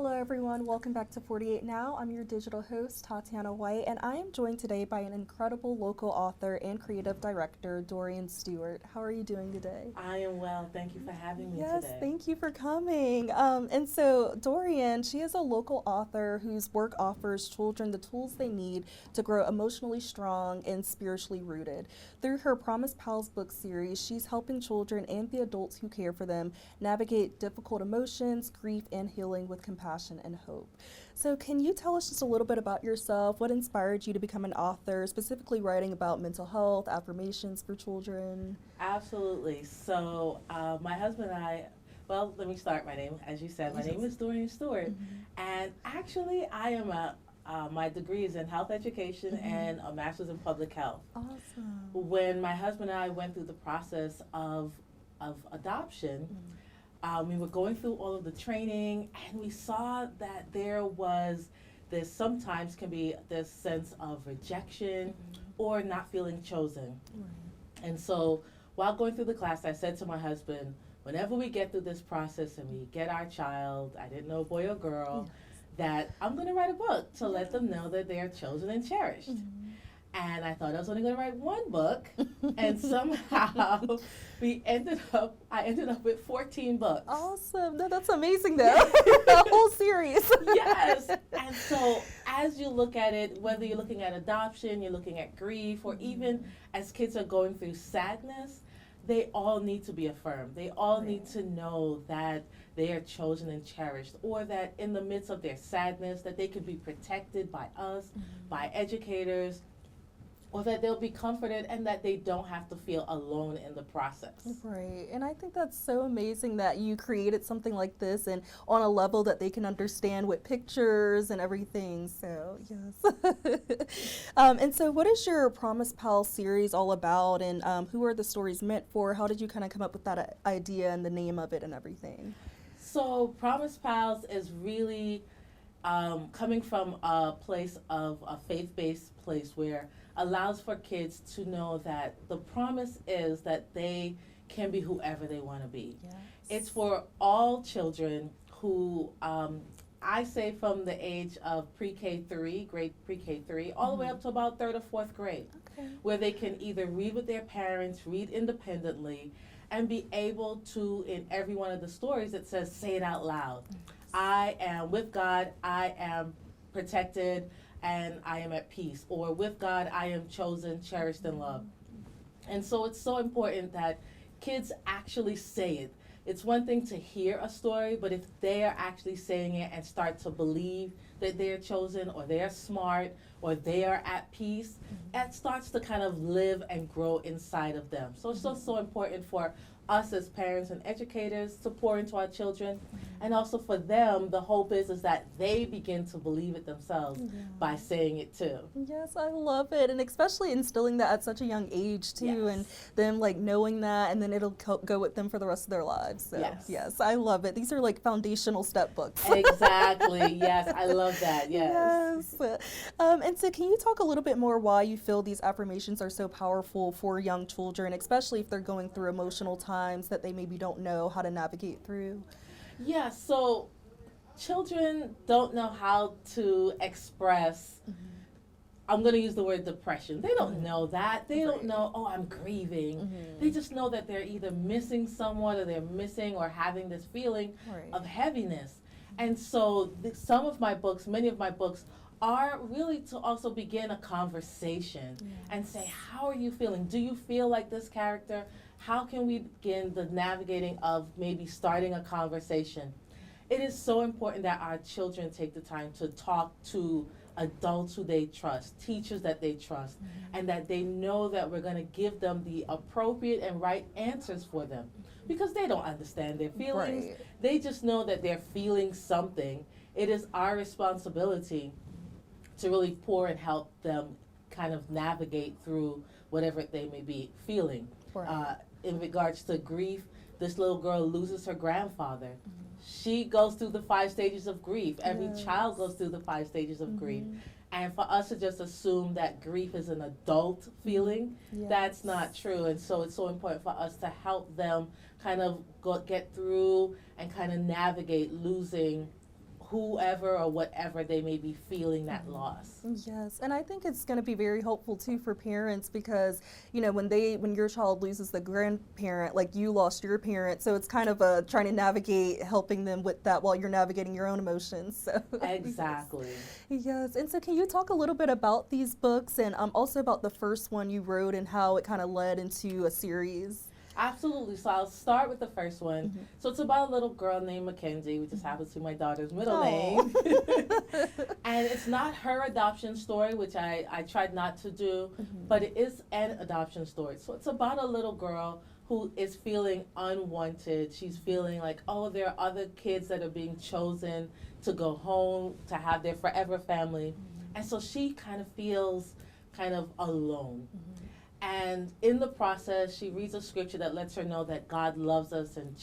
Hello everyone, welcome back to 48 Now. I'm your digital host, Tatiana White, and I am joined today by an incredible local author and creative director, Dorian Stewart. How are you doing today? I am well. Thank you for having me Yes, today. thank you for coming. And so Dorian, she is a local author whose work offers children the tools they need to grow emotionally strong and spiritually rooted. Through her Promise Pals book series, she's helping children and the adults who care for them navigate difficult emotions, grief, and healing with compassion and hope. So can you tell us just a little bit about yourself? What inspired you to become an author, specifically writing about mental health, affirmations for children? Absolutely. So, my husband and I, well, let me start. My name, as you said, my name is Dorian Stewart. And actually, I am my degree is in health education and a master's in public health. Awesome. When my husband and I went through the process of adoption, we were going through all of the training, and we saw that there was this sometimes can be this sense of rejection or not feeling chosen. And so while going through the class, I said to my husband, whenever we get through this process and we get our child, I didn't know boy or girl, that I'm going to write a book to let them know that they are chosen and cherished. And I thought I was only going to write one book, and somehow I ended up with 14 books. Awesome. No, that's amazing though. The whole series. Yes. And so as you look at it, whether you're looking at adoption, you're looking at grief, or even as kids are going through sadness, they all need to be affirmed. They all need to know that they are chosen and cherished, or that in the midst of their sadness, that they can be protected by us, by educators, or that they'll be comforted and that they don't have to feel alone in the process. Right, and I think that's so amazing that you created something like this and on a level that they can understand with pictures and everything, so yes. And so what is your Promise Pal series all about, and who are the stories meant for? How did you kind of come up with that idea and the name of it and everything? So Promise Pals is really coming from a place of a faith-based place where allows for kids to know that the promise is that they can be whoever they want to be. Yes. It's for all children who, I say from the age of pre-K 3, grade pre-K 3, all the way up to about 3rd or 4th grade, where they can either read with their parents, read independently, and be able to, in every one of the stories, it says, say it out loud. I am with God, I am protected, and I am at peace. Or with God, I am chosen, cherished, and loved. And so it's so important that kids actually say it. It's one thing to hear a story, but if they are actually saying it and start to believe that they are chosen, or they are smart, or they are at peace, that starts to kind of live and grow inside of them. So it's just so important for us as parents and educators to pour into our children, and also for them, the hope is that they begin to believe it themselves by saying it too. Yes, I love it, and especially instilling that at such a young age too, and them like knowing that, and then it'll go with them for the rest of their lives. So yes, I love it. These are like foundational step books. Exactly. Yes, I love that. Yes. And so can you talk a little bit more why you feel these affirmations are so powerful for young children, especially if they're going through emotional times that they maybe don't know how to navigate through? Yeah, so children don't know how to express, I'm going to use the word depression. They don't know that. They don't know, oh, I'm grieving. They just know that they're either missing someone, or they're missing or having this feeling of heaviness. And so some of my books, many of my books, are really to also begin a conversation and say, how are you feeling? Do you feel like this character? How can we begin the navigating of maybe starting a conversation? It is so important that our children take the time to talk to adults who they trust, teachers that they trust, and that they know that we're going to give them the appropriate and right answers for them, because they don't understand their feelings. They just know that they're feeling something. It is our responsibility to really pour and help them kind of navigate through whatever they may be feeling. In regards to grief, this little girl loses her grandfather. She goes through the 5 stages of grief. Every child goes through the 5 stages of grief. And for us to just assume that grief is an adult feeling, that's not true. And so it's so important for us to help them kind of get through and kind of navigate losing whoever or whatever they may be feeling that loss. Yes, and I think it's going to be very helpful too for parents because, you know, when your child loses the grandparent, like you lost your parent, so it's kind of trying to navigate, helping them with that while you're navigating your own emotions. So Exactly. yes, and so can you talk a little bit about these books and also about the first one you wrote and how it kind of led into a series? Absolutely. So I'll start with the first one. So it's about a little girl named Mackenzie, which just happens to be my daughter's middle name. And it's not her adoption story, which I tried not to do, but it is an adoption story. So it's about a little girl who is feeling unwanted. She's feeling like, oh, there are other kids that are being chosen to go home, to have their forever family. And so she kind of feels kind of alone. And in the process, she reads a scripture that lets her know that God loves us and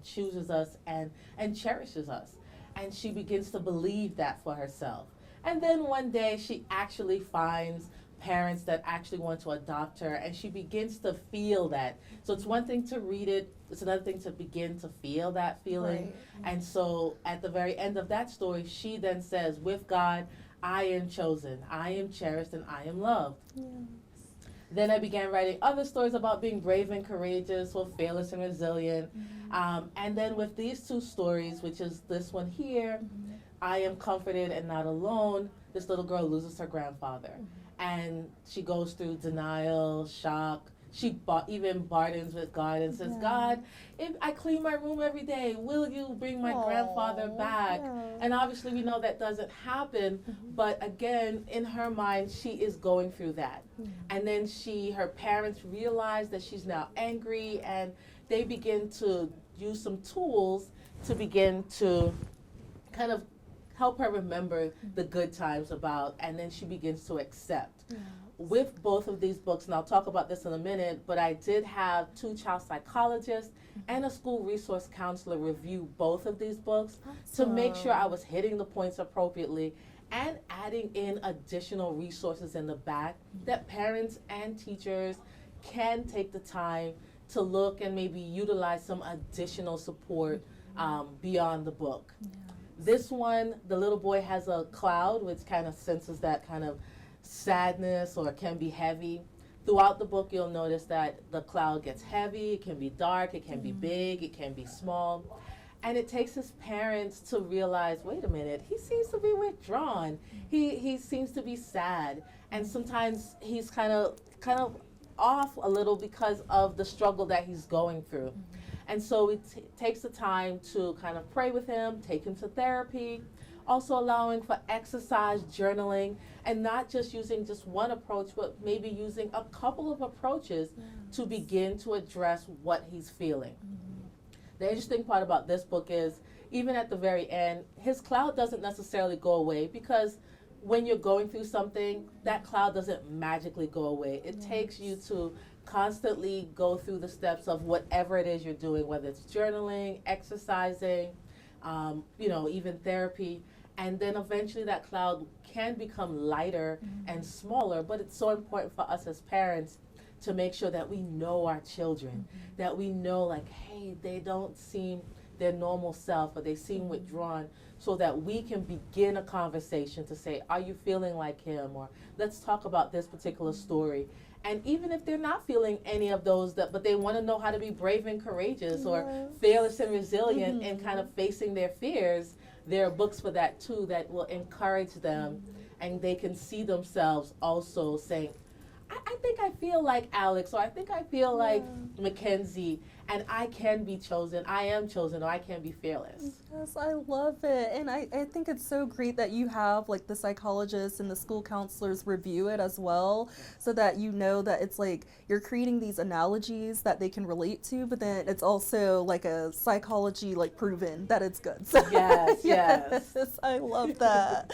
chooses us and cherishes us. And she begins to believe that for herself. And then one day, she actually finds parents that actually want to adopt her, and she begins to feel that. So it's one thing to read it, it's another thing to begin to feel that feeling. Right. And so at the very end of that story, she then says, with God, I am chosen, I am cherished, and I am loved. Yeah. Then I began writing other stories about being brave and courageous, or fearless and resilient. And then with these two stories, which is this one here, I am comforted and not alone, this little girl loses her grandfather. And she goes through denial, shock. She even bargains with God and says, God, if I clean my room every day, will you bring my grandfather back? Yeah. And obviously we know that doesn't happen, but again, in her mind, she is going through that. And then her parents realize that she's now angry, and they begin to use some tools to begin to kind of help her remember the good times and then she begins to accept. With both of these books, and I'll talk about this in a minute, but I did have 2 child psychologists and a school resource counselor review both of these books to make sure I was hitting the points appropriately and adding in additional resources in the back that parents and teachers can take the time to look and maybe utilize some additional support beyond the book. This one, the little boy has a cloud, which kind of senses that kind of sadness, or it can be heavy. Throughout the book, you'll notice that the cloud gets heavy, it can be dark, it can be big, it can be small. And it takes his parents to realize, wait a minute, he seems to be withdrawn. He seems to be sad. And sometimes he's kind of off a little because of the struggle that he's going through. And so it takes the time to kind of pray with him, take him to therapy, also allowing for exercise, journaling, and not just using just one approach, but maybe using a couple of approaches to begin to address what he's feeling. The interesting part about this book is, even at the very end, his cloud doesn't necessarily go away, because when you're going through something, that cloud doesn't magically go away. It takes you to constantly go through the steps of whatever it is you're doing, whether it's journaling, exercising, even therapy. And then eventually that cloud can become lighter and smaller, but it's so important for us as parents to make sure that we know our children, that we know, like, hey, they don't seem their normal self, or they seem withdrawn, so that we can begin a conversation to say, are you feeling like him? Or let's talk about this particular story. And even if they're not feeling any of those, but they want to know how to be brave and courageous, or fearless and resilient, and kind of facing their fears, there are books for that too that will encourage them, and they can see themselves also saying, I think I feel like Alex, or I think I feel like Mackenzie, and I can be chosen, I am chosen, or I can be fearless. Yes, I love it. And I think it's so great that you have like the psychologists and the school counselors review it as well, so that you know that it's like you're creating these analogies that they can relate to, but then it's also like a psychology like proven that it's good. So, yes. I love that.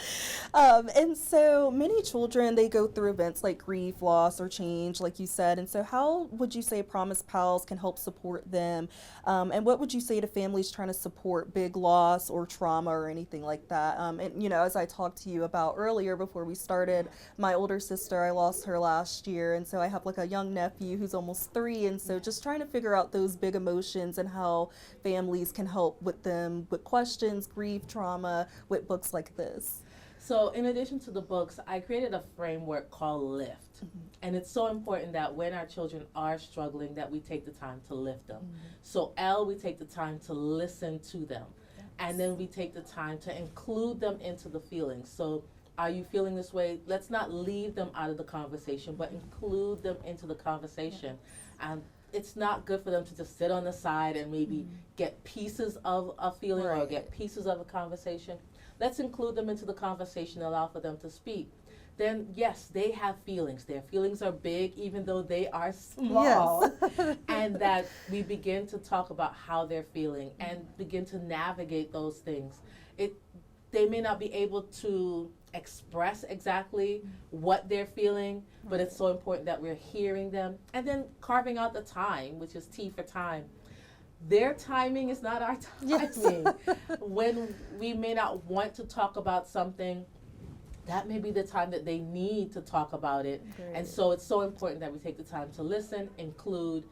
And so many children, they go through events like grief, loss, or change, like you said. And so how would you say Promise Pals can help support them? And what would you say to families trying to support big loss or trauma or anything like that? And, you know, as I talked to you about earlier before we started, my older sister, I lost her last year. And so I have like a young nephew who's almost 3. And so just trying to figure out those big emotions and how families can help with them with questions, grief, trauma, with books like this. So in addition to the books, I created a framework called LIFT. And it's so important that when our children are struggling that we take the time to lift them. So L, we take the time to listen to them. And then we take the time to include them into the feelings. So are you feeling this way? Let's not leave them out of the conversation, but include them into the conversation. And it's not good for them to just sit on the side and maybe get pieces of a feeling or get pieces of a conversation. Let's include them into the conversation, allow for them to speak. Then, yes, they have feelings. Their feelings are big, even though they are small. Yes. And that we begin to talk about how they're feeling and begin to navigate those things. They may not be able to express exactly what they're feeling, but it's so important that we're hearing them. And then carving out the time, which is T for time. Their timing is not our timing. Yes. When we may not want to talk about something, that may be the time that they need to talk about it. Great. And so it's so important that we take the time to listen, include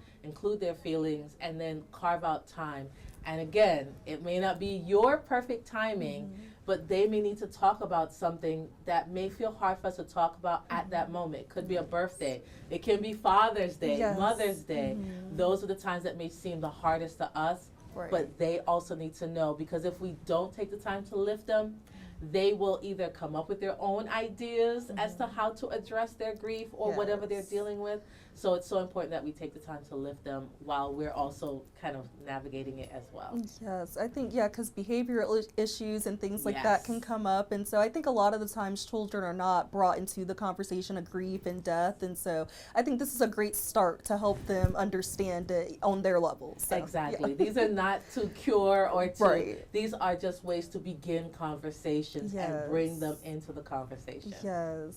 their feelings, and then carve out time. And again, it may not be your perfect timing, but they may need to talk about something that may feel hard for us to talk about at that moment. It could be a birthday. It can be Father's Day, yes. Mother's Day. Those are the times that may seem the hardest to us, but they also need to know, because if we don't take the time to lift them, they will either come up with their own ideas as to how to address their grief or whatever they're dealing with. So it's so important that we take the time to lift them while we're also kind of navigating it as well. Yes, I think, because behavioral issues and things like that can come up. And so I think a lot of the times children are not brought into the conversation of grief and death. And so I think this is a great start to help them understand it on their level. So, exactly. These are not to cure or to, these are just ways to begin conversations and bring them into the conversation. Yes.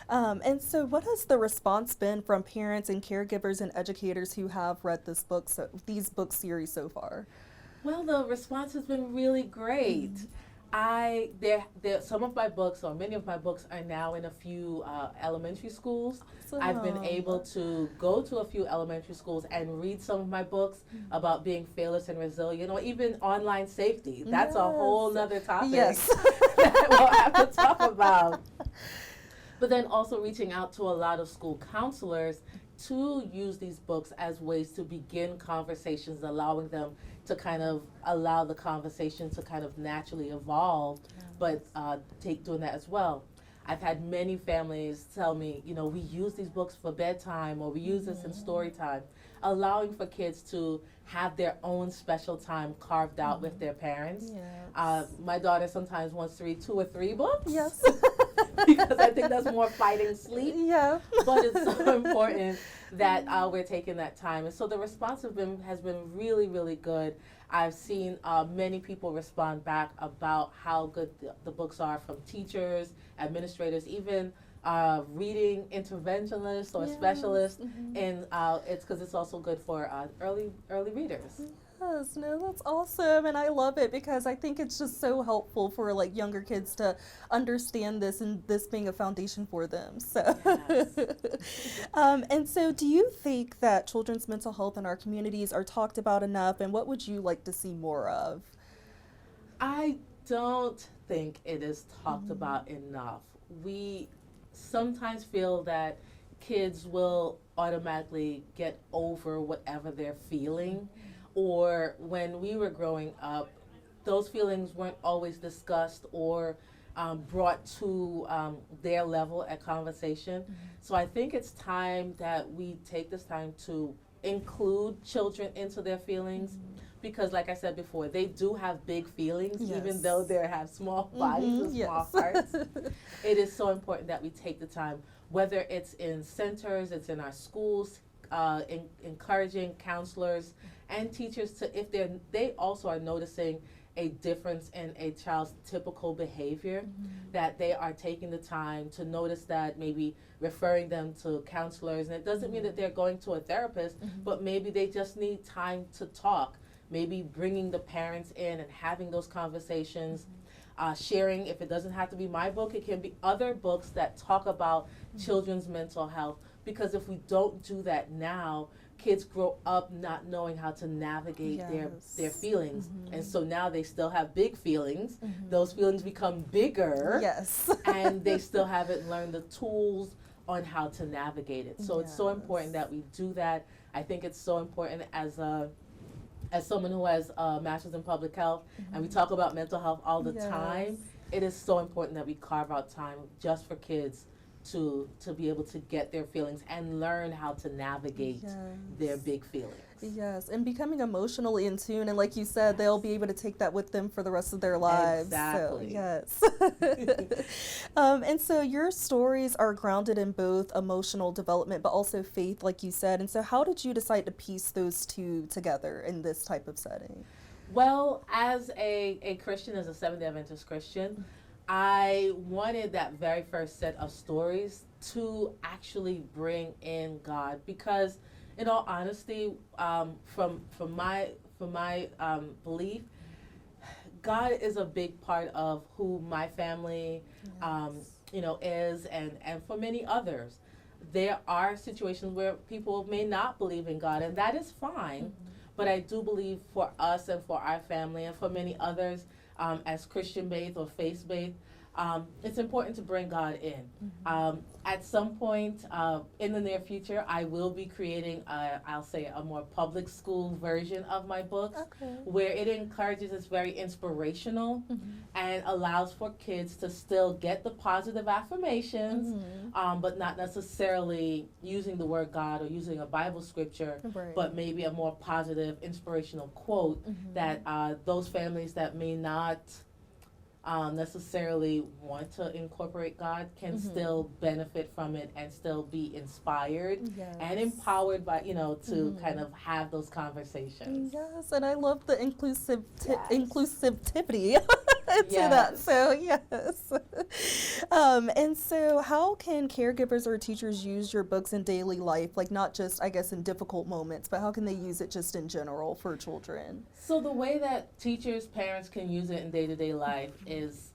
And so what has the response been from parents and caregivers and educators who have read this book, these book series so far? Well, the response has been really great. Some of my books, or many of my books, are now in a few elementary schools. Awesome. I've been able to go to a few elementary schools and read some of my books about being fearless and resilient, or even online safety. That's a whole nother topic that we'll have to talk about. But then also reaching out to a lot of school counselors to use these books as ways to begin conversations, allowing them to kind of allow the conversation to kind of naturally evolve, but doing that as well. I've had many families tell me, we use these books for bedtime, or we use this in story time, allowing for kids to have their own special time carved out with their parents. My daughter sometimes wants to read 2 or 3 books. Yes. Because I think that's more fighting sleep. Yeah. But it's so important that we're taking that time. And so the response has been really, really good. I've seen many people respond back about how good the books are, from teachers, administrators, even reading interventionists or specialists. And it's because it's also good for early readers. Yes, no, that's awesome, and I love it because I think it's just so helpful for younger kids to understand this, and this being a foundation for them. So, and so, do you think that children's mental health in our communities are talked about enough, and what would you like to see more of? I don't think it is talked about enough. We sometimes feel that kids will automatically get over whatever they're feeling. Or when we were growing up, those feelings weren't always discussed or brought to their level at conversation. So I think it's time that we take this time to include children into their feelings, because like I said before, they do have big feelings, even though they have small bodies and small hearts. It is so important that we take the time, whether it's in centers, it's in our schools, encouraging counselors and teachers to, if they also are noticing a difference in a child's typical behavior, that they are taking the time to notice that, maybe referring them to counselors. And it doesn't mean that they're going to a therapist, but maybe they just need time to talk, maybe bringing the parents in and having those conversations, sharing. If it doesn't have to be my book, it can be other books that talk about children's mental health. Because if we don't do that now, kids grow up not knowing how to navigate their feelings. And so now they still have big feelings. Those feelings become bigger. Yes. And they still haven't learned the tools on how to navigate it. So it's so important that we do that. I think it's so important as someone who has a master's in public health, and we talk about mental health all the time, it is so important that we carve out time just for kids to be able to get their feelings and learn how to navigate their big feelings. Yes, and becoming emotionally in tune, and like you said, they'll be able to take that with them for the rest of their lives. Exactly. So, yes. And so your stories are grounded in both emotional development, but also faith, like you said. And so how did you decide to piece those two together in this type of setting? Well, as a Christian, as a Seventh-day Adventist Christian, I wanted that very first set of stories to actually bring in God, because, in all honesty, from my belief, God is a big part of who my family, is, and for many others. There are situations where people may not believe in God, and that is fine. But I do believe for us and for our family and for many others, as Christian-based or faith-based, it's important to bring God in. At some point in the near future, I will be creating, I'll say, a more public school version of my books, where it encourages, it's very inspirational, and allows for kids to still get the positive affirmations, but not necessarily using the word God or using a Bible scripture, but maybe a more positive, inspirational quote that those families that may not necessarily want to incorporate God can still benefit from it and still be inspired and empowered by, to kind of have those conversations. Yes, and I love the inclusivity to that. So, yes. And so how can caregivers or teachers use your books in daily life, like not just, I guess, in difficult moments, but how can they use it just in general for children? So the way that teachers, parents can use it in day-to-day life is,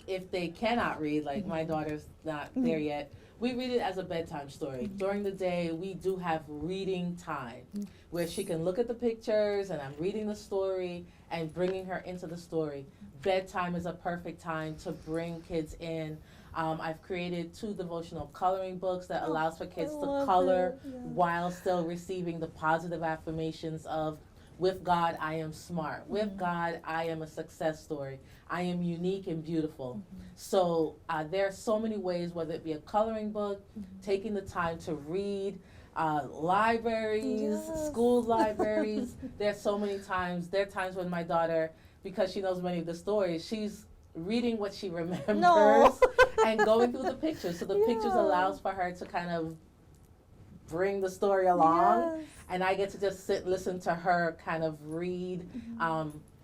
if they cannot read, like my daughter's not there yet, we read it as a bedtime story. During the day, we do have reading time where she can look at the pictures and I'm reading the story and bringing her into the story. Bedtime is a perfect time to bring kids in. I've created 2 devotional coloring books that allows for kids to color while still receiving the positive affirmations of, with God, I am smart. With God, I am a success story. I am unique and beautiful. So there are so many ways, whether it be a coloring book, taking the time to read, libraries, school libraries. There's so many times. There are times when my daughter, because she knows many of the stories, she's reading what she remembers and going through the pictures. So the pictures allows for her to kind of bring the story along, and I get to just sit, listen to her kind of read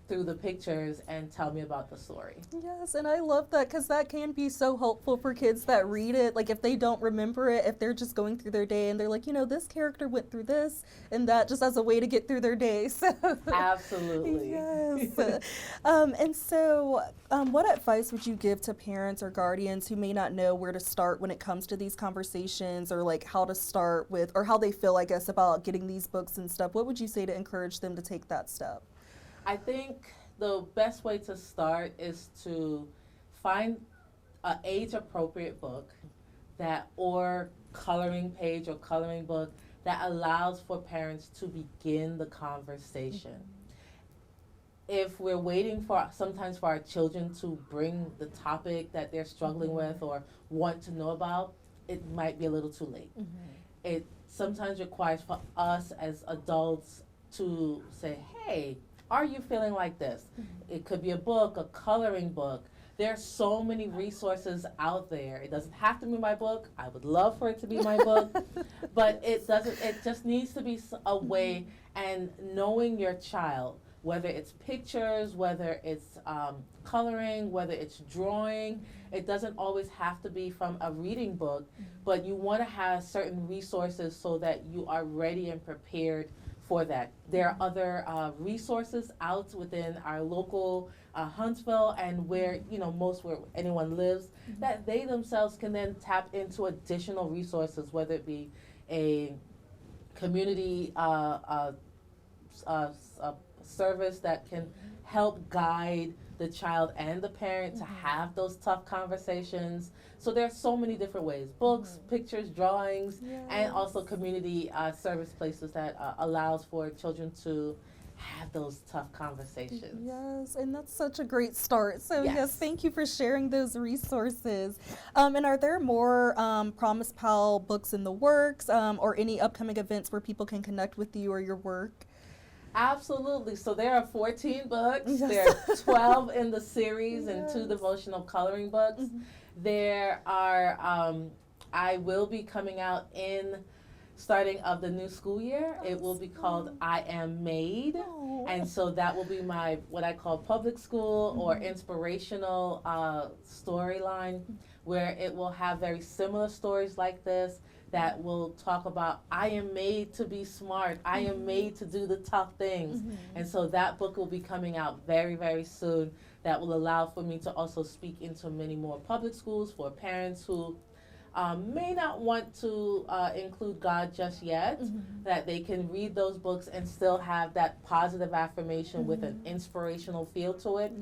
through the pictures and tell me about the story. Yes, and I love that, because that can be so helpful for kids that read it. Like if they don't remember it, if they're just going through their day and they're like, this character went through this and that, just as a way to get through their day. So Absolutely. Yes. And so what advice would you give to parents or guardians who may not know where to start when it comes to these conversations, or like how to start with, or how they feel, I guess, about getting these books and stuff? What would you say to encourage them to take that step? I think the best way to start is to find an age-appropriate book or coloring page or coloring book that allows for parents to begin the conversation. If we're waiting sometimes for our children to bring the topic that they're struggling with or want to know about, it might be a little too late. It sometimes requires for us as adults to say, hey, are you feeling like this? It could be a book, a coloring book. There are so many resources out there. It doesn't have to be my book. I would love for it to be my book, but it doesn't. It just needs to be a way, and knowing your child, whether it's pictures, whether it's coloring, whether it's drawing. It doesn't always have to be from a reading book, but you want to have certain resources so that you are ready and prepared for that. There are other resources out within our local Huntsville and where, most where anyone lives, that they themselves can then tap into additional resources, whether it be a community service that can help guide the child and the parent to have those tough conversations. So there are so many different ways: books, pictures, drawings, and also community service places that allows for children to have those tough conversations. Yes, and that's such a great start. So yes, thank you for sharing those resources. And are there more Promise Pal books in the works, or any upcoming events where people can connect with you or your work? Absolutely. So there are 14 books. There are 12 in the series and 2 devotional coloring books. There are, I will be coming out in starting of the new school year. It will be called I Am Made. And so that will be my, what I call public school or inspirational storyline, where it will have very similar stories like this that will talk about, I am made to be smart. I am made to do the tough things. And so that book will be coming out very, very soon. That will allow for me to also speak into many more public schools for parents who may not want to include God just yet, that they can read those books and still have that positive affirmation with an inspirational feel to it,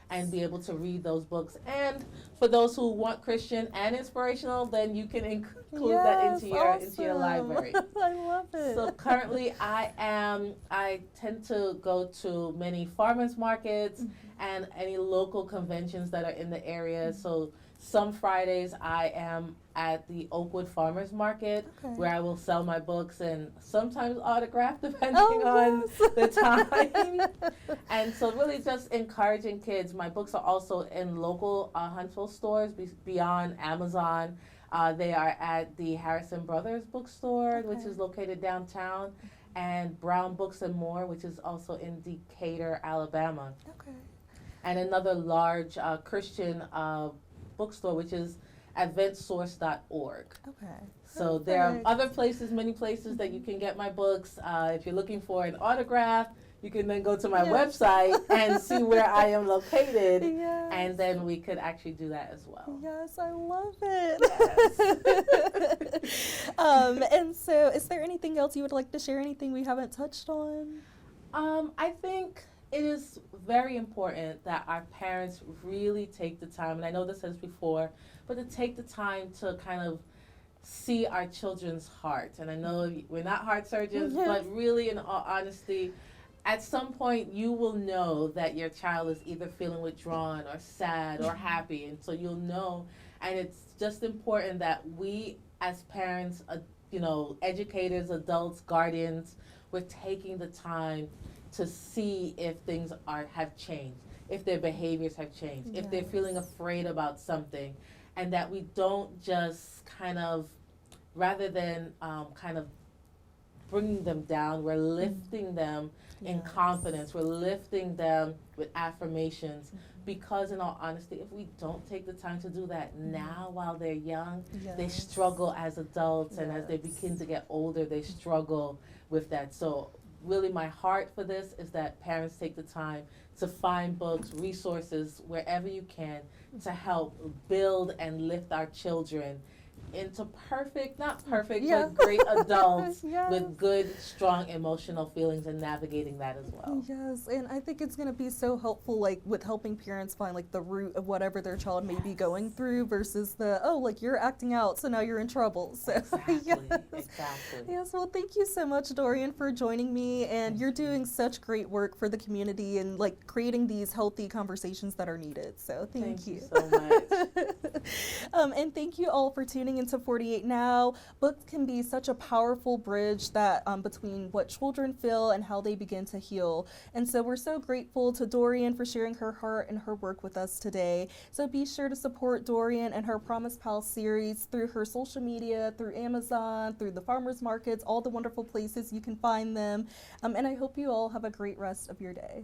and be able to read those books. And for those who want Christian and inspirational, then you can include that into your library. I love it. So currently I tend to go to many farmers markets and any local conventions that are in the area. So some Fridays I am at the Oakwood Farmers Market, where I will sell my books and sometimes autograph, depending on the time. And so really just encouraging kids. My books are also in local Huntsville stores beyond Amazon. They are at the Harrison Brothers bookstore, which is located downtown, and Brown Books and More, which is also in Decatur, Alabama. And another large Christian bookstore, which is adventsource.org. So there are other places, many places that you can get my books. If you're looking for an autograph, you can then go to my website and see where I am located, and then we could actually do that as well. Yes, I love it. And so is there anything else you would like to share, anything we haven't touched on? I think it is very important that our parents really take the time, and I know this says before, but to take the time to kind of see our children's heart. And I know we're not heart surgeons, but really, in all honesty, at some point you will know that your child is either feeling withdrawn or sad or happy, and so you'll know. And it's just important that we as parents, educators, adults, guardians, we're taking the time to see if things have changed, if their behaviors have changed, if they're feeling afraid about something, and that we don't just kind of, rather than kind of bringing them down, we're lifting them in confidence, we're lifting them with affirmations, because in all honesty, if we don't take the time to do that now while they're young, they struggle as adults, and as they begin to get older, they struggle with that. So really my heart for this is that parents take the time to find books, resources, wherever you can, to help build and lift our children into not perfect, but great adults with good, strong emotional feelings, and navigating that as well. Yes, and I think it's going to be so helpful, like with helping parents find like the root of whatever their child may be going through, versus you're acting out, so now you're in trouble. So exactly. Yes, well, thank you so much, Dorian, for joining me, and you're doing such great work for the community and like creating these healthy conversations that are needed. So thank you so much. And thank you all for tuning into 48 Now. Books can be such a powerful bridge that between what children feel and how they begin to heal. And so we're so grateful to Dorian for sharing her heart and her work with us today. So be sure to support Dorian and her Promise Pal series through her social media, through Amazon, through the farmers markets, all the wonderful places you can find them. And I hope you all have a great rest of your day.